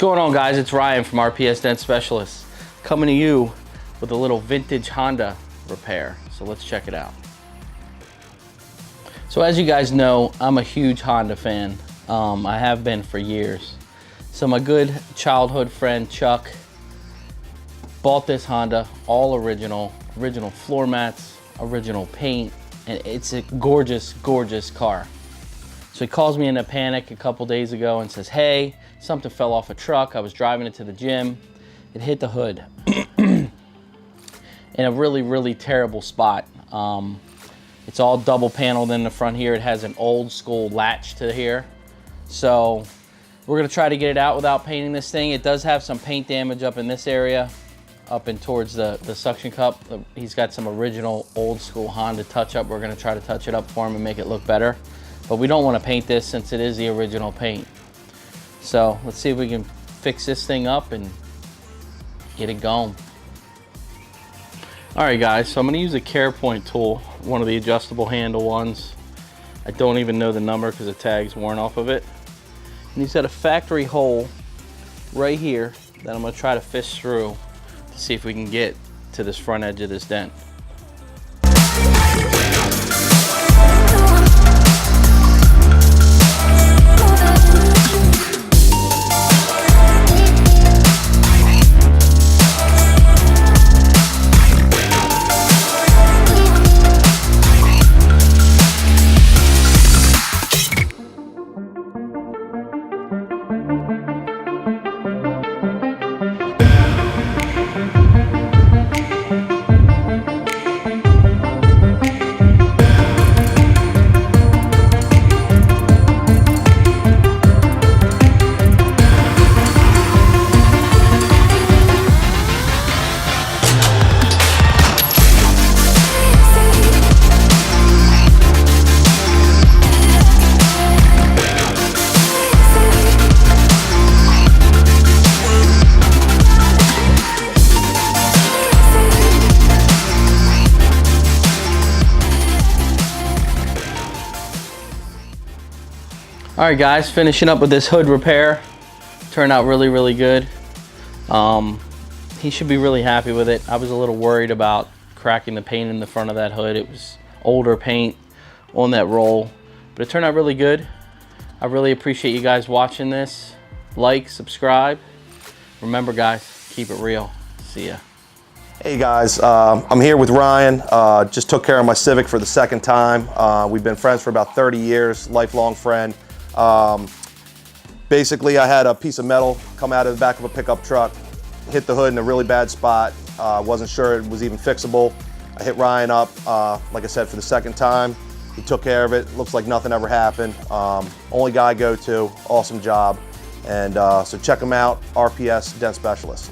going on, guys? It's Ryan from RPS Dent Specialists, coming to you with a little vintage Honda repair. So let's check it out. So as you guys know, I'm a huge Honda fan. I have been for years. So my good childhood friend Chuck bought this Honda, all original floor mats, original paint, and it's a gorgeous, gorgeous car. So he calls me in a panic a couple days ago and says, hey, something fell off a truck. I was driving it to the gym. It hit the hood in a really, really terrible spot. It's all double paneled in the front here. It has an old school latch to here. So we're gonna try to get it out without painting this thing. It does have some paint damage up in this area, up and towards the suction cup. He's got some original old school Honda touch up. We're gonna try to touch it up for him and make it look better. But we don't wanna paint this since it is the original paint. So let's see if we can fix this thing up and get it going. All right, guys, so I'm gonna use a care point tool, one of the adjustable handle ones. I don't even know the number because the tag's worn off of it. And he's got a factory hole right here that I'm gonna try to fish through to see if we can get to this front edge of this dent. All right, guys, finishing up with this hood repair. Turned out really, really good. He should be really happy with it. I was a little worried about cracking the paint in the front of that hood. It was older paint on that roll, but it turned out really good. I really appreciate you guys watching this. Like, subscribe. Remember, guys, keep it real. See ya. Hey guys, I'm here with Ryan. Just took care of my Civic for the second time. We've been friends for about 30 years, lifelong friend. Basically, I had a piece of metal come out of the back of a pickup truck, hit the hood in a really bad spot. Wasn't sure it was even fixable. I hit Ryan up, like I said, for the second time. He took care of it. Looks like nothing ever happened. Only guy I go to. Awesome job. And so check him out, RPS Dent Specialist.